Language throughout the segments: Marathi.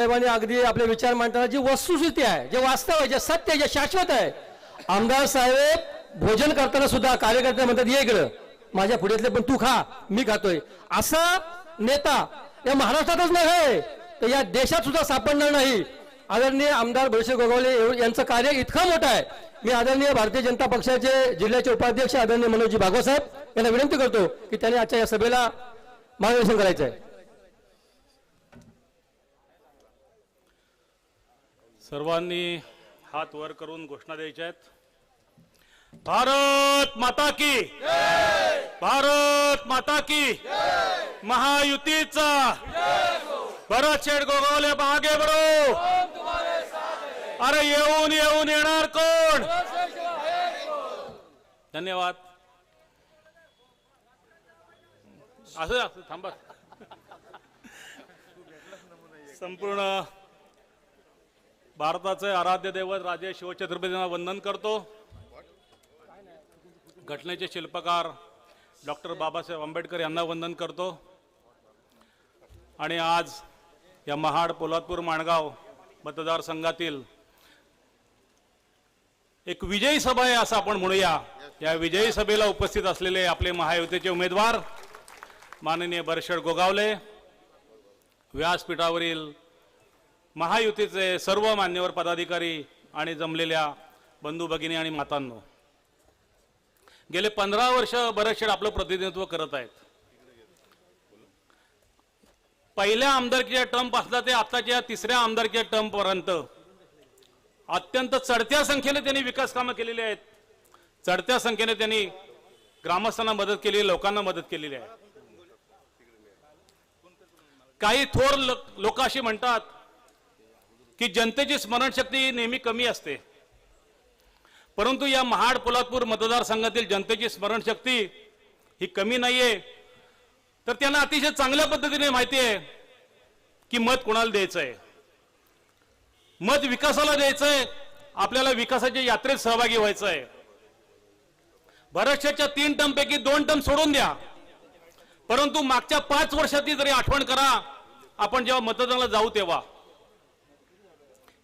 साहेबांनी अगदी आपले विचार मांडताना जी वस्तुस्थिती आहे, जे वास्तव आहे, जे सत्य आहे, जे शाश्वत आहे, आमदार साहेब भोजन करताना सुद्धा कार्यकर्ते म्हणतात ये इकडं माझ्या पुढ्यातले पण तू खा, मी खातोय, असा नेता या महाराष्ट्रातच नाही तर या देशात सुद्धा सापडणार नाही. आदरणीय आमदार बळीराम गोगावले यांचं कार्य इतकं मोठं आहे. मी आदरणीय भारतीय जनता पक्षाचे जिल्ह्याचे उपाध्यक्ष आदरणीय मनोजी भागवत साहेब यांना विनंती करतो की त्यांनी आजच्या या सभेला मार्गदर्शन करायचं आहे. सर्वांनी हात वर करून घोषणा द्यायच्या आहेत. भारत माता की जय, भारत माता की जय, महायुतीचा भरतशेठ गोगावले मागे बरो. अरे येऊन येऊन येणार कोण. धन्यवाद. असं थांबा. संपूर्ण भारताचे आराध्य दैवत राजे शिवछत्रपतींना वंदन करतो. घटनेचे शिल्पकार डॉक्टर बाबासाहेब आंबेडकर यांना वंदन करतो. आणि आज या महाड पोलादपूर माणगाव मतदारसंघातील एक विजयी सभा आहे असं आपण म्हणूया. या विजयी सभेला उपस्थित असलेले आपले महायुतीचे उमेदवार माननीय बळीराम गोगावले, व्यासपीठावरील महायुतीचे सर्व मान्यवर पदाधिकारी आणि जमलेल्या बंधू भगिनी आणि मातांनो, गेले 15 वर्ष बळीराम आपलं प्रतिनिधित्व करत आहेत. पहिल्या आमदारकीच्या टर्म पासून ते आताच्या तिसऱ्या आमदारकीच्या टर्म पर्यंत अत्यंत चढत्या संख्येने त्यांनी विकास कामं केलेली आहेत. चढत्या संख्येने त्यांनी ग्रामस्थांना मदत केली, लोकांना मदत केलेली आहे. काही थोर लोक अशी म्हणतात की जनतेची स्मरणशक्ती नेहमी कमी असते, परंतु या महाड पोलादपूर मतदारसंघातील जनतेची स्मरणशक्ती ही कमी नाहीये. तर त्यांना अतिशय चांगल्या पद्धतीने माहिती आहे की मत कोणाला द्यायचंय. मत विकासाला द्यायचंय, आपल्याला विकासाच्या यात्रेत सहभागी व्हायचंय. बऱ्याचशा 3 टर्म पैकी 2 टर्म सोडून द्या, परंतु मागच्या 5 वर्षाची जरी आठवण करा, आपण जेव्हा मतदानाला जाऊ तेव्हा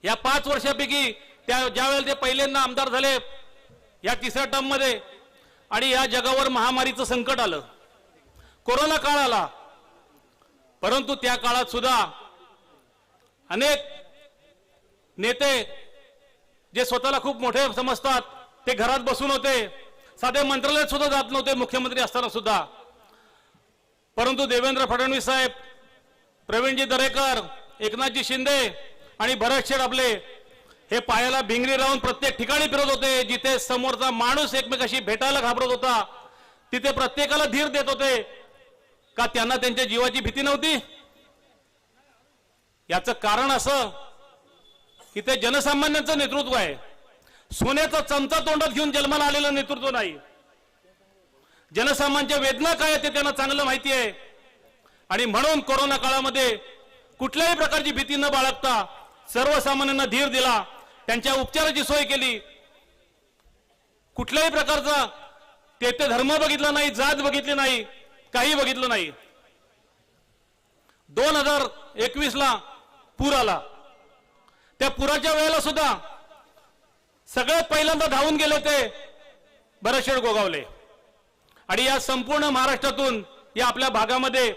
या 5 वर्षापैकी ज्या वेळेला ते पहिल्यांदा आमदार झाले या तिसऱ्या टर्म मध्ये, आणि या जगावर महामारीचं संकट आलं, कोरोना काळ आला, परंतु त्या काळात सुद्धा अनेक नेते जे स्वतःला खूप मोठे समजतात ते घरात बसून होते, साधे मंत्रालयात सुद्धा जात नव्हते मुख्यमंत्री असताना सुद्धा. परंतु देवेंद्र फडणवीस साहेब, प्रवीणजी दरेकर, एकनाथजी शिंदे आणि बळीराम आपले हे पायाला भिंगरी लावून प्रत्येक ठिकाणी फिरत होते. जिथे समोरचा माणूस एकमेकाशी भेटायला घाबरत होता तिथे प्रत्येकाला धीर देत होते. का त्यांना त्यांच्या जीवाची भीती नव्हती? याचं कारण असं की ते जनसामान्यांचं नेतृत्व आहे. सोन्याचा चमचा तोंडात घेऊन जन्माला आलेलं नेतृत्व नाही. जनसामान्यांच्या वेदना काय आहे ते त्यांना चांगलं माहिती आहे. आणि म्हणून कोरोना काळामध्ये कुठल्याही प्रकारची भीती न बाळगता सर्वसामान्यांना धीर दिला, त्यांच्या उपचाराची सोय केली. कुठल्याही प्रकारचा ते धर्म बघितला नाही, जात बघितली नाही, काही बघितलं नाही. 2021 ला पूर आला. त्या पुराच्या वेळेला सुद्धा सगळ्यात पहिल्यांदा धावून गेले ते बळीराम गोगावले. आणि या संपूर्ण महाराष्ट्रातून या आपल्या भागामध्ये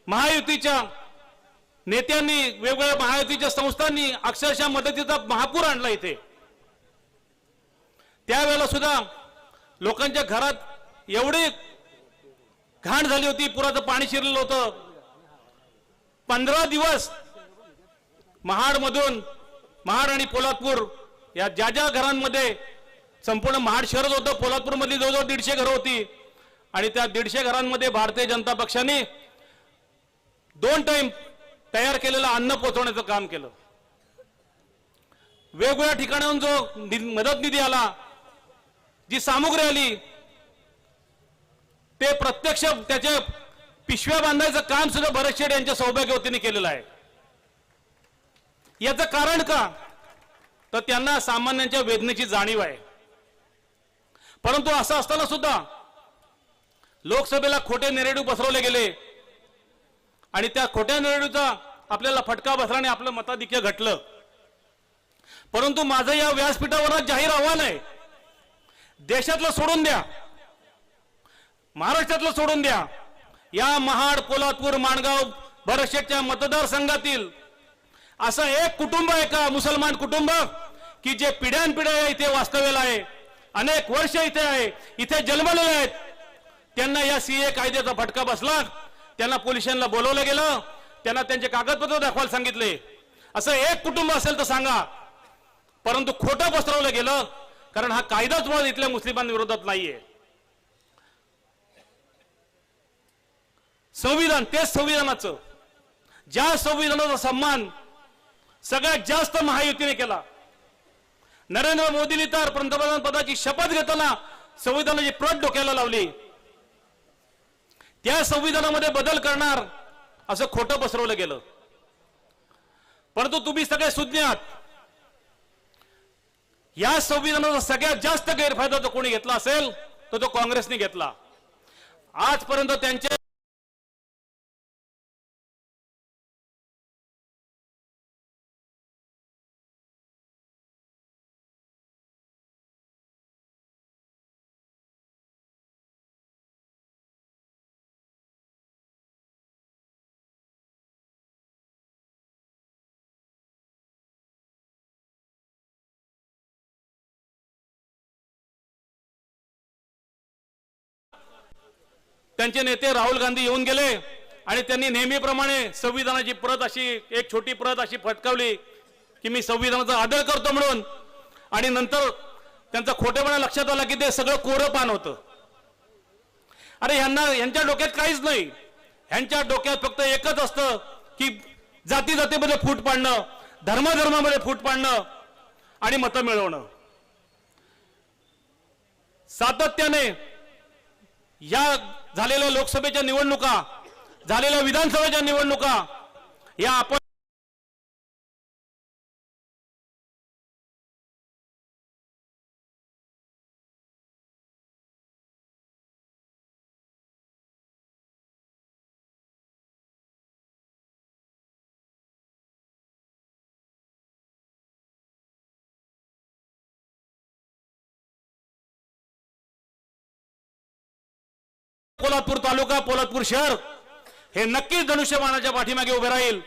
महायुतीच्या नेत्यांनी, वेगवेगळ्या महायुतीच्या संस्थांनी अक्षरशः मदतीचा महापूर आणला इथे. त्यावेळेला सुद्धा लोकांच्या घरात एवढी घाण झाली होती, पुराचं पाणी शिरलेलं होतं. 15 दिवस महाड आणि पोलादपूर या ज्या ज्या घरांमध्ये, संपूर्ण महाड शहरच होतं, पोलादपूर मधली जवळजवळ 150 घरं होती. आणि त्या 150 घरांमध्ये भारतीय जनता पक्षाने 2 टाइम तयार केलेलं अन्न पोहोचवण्याचं काम केलं. वेगवेगळ्या ठिकाणाहून जो मदत निधी आला, जी सामुग्री आली, ते प्रत्यक्ष त्याचे पिशव्या बांधायचं काम सुद्धा बळीराम यांच्या सौभाग्यवतीने केलेलं आहे. याचं कारण का? तर त्यांना सामान्यांच्या वेदनेची जाणीव आहे. परंतु असं असताना सुद्धा लोकसभेला खोटे नेरेटिव्ह पसरवले गेले आणि त्या खोट्या नेरेटिव्हचा आपल्याला फटका बसला आणि आपलं मताधिक्य घटलं. परंतु माझं या व्यासपीठावर जाहीर आव्हान आहे, देशातलं सोडून द्या, महाराष्ट्रातलं सोडून द्या, या महाड, पोलादपूर, माणगाव, भरतशेठच्या मतदारसंघातील असं एक कुटुंब आहे का, मुसलमान कुटुंब, की जे पिढ्यानपिढ्या इथे वास्तव्याला आहे, अनेक वर्ष इथे आहे, इथे जन्मलेले आहेत, त्यांना या सीए कायद्याचा फटका बसला, त्यांना पोलिसांना बोलवलं गेलं, त्यांना त्यांचे कागदपत्र दाखवायला सांगितले. असं एक कुटुंब असेल तर सांगा. परंतु खोटं पसरवलं गेलं, कारण हा कायदाच मुळात इथल्या मुस्लिमांविरोधात नाहीये. संविधान, तेच संविधानाचं, ज्या संविधानाचा सन्मान सगळ्यात जास्त महायुतीने केला. नरेंद्र मोदींनी तर पंतप्रधान पदाची शपथ घेताना संविधानाची प्रत डोक्याला लावली. त्या संविधानामध्ये बदल करणार असं खोटं पसरवलं गेलं. परंतु तुम्ही सगळे सुज्ञ आहात, या संविधानाचा सगळ्यात जास्त गैरफायदा जो कोणी घेतला असेल तर तो काँग्रेसने घेतला. आजपर्यंत त्यांचे त्यांचे नेते राहुल गांधी येऊन गेले आणि त्यांनी नेहमीप्रमाणे संविधानाची प्रत अशी एक छोटी प्रत अशी फटकावली की मी संविधानाचा आदर करतो म्हणून. आणि नंतर त्यांचा खोटेपणा लक्षात आला की ते सगळं कोरं पान होतं. अरे यांच्या डोक्यात काहीच नाही. यांच्या डोक्यात फक्त एकच असतं की जाती जातीमध्ये फूट पाडणं, धर्माधर्मामध्ये फूट पाडणं आणि मतं मिळवणं. सातत्याने या झालेल्या लोकसभेच्या निवडणुका, झालेल्या विधानसभेच्या निवडणुका या आपण पोलादपूर तालुका, पोलादपूर शहर हे नक्कीच धनुष्यबाणाच्या पाठीमागे उभे राहील.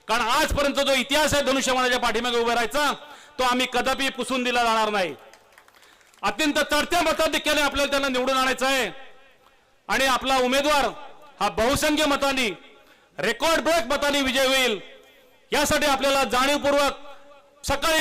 कारण आजपर्यंत जो इतिहास आहे धनुष्यबाणाच्या पाठीमागे उभे राहायचा, तो आम्ही कदापि पुसून दिला जाणार नाही. अत्यंत चढत्या मताधिक्याने आपल्याला त्यांना निवडून आणायचं आहे आणि आपला उमेदवार हा बहुसंख्य मतांनी, रेकॉर्ड ब्रेक मतांनी विजय होईल. यासाठी आपल्याला जाणीवपूर्वक सकाळी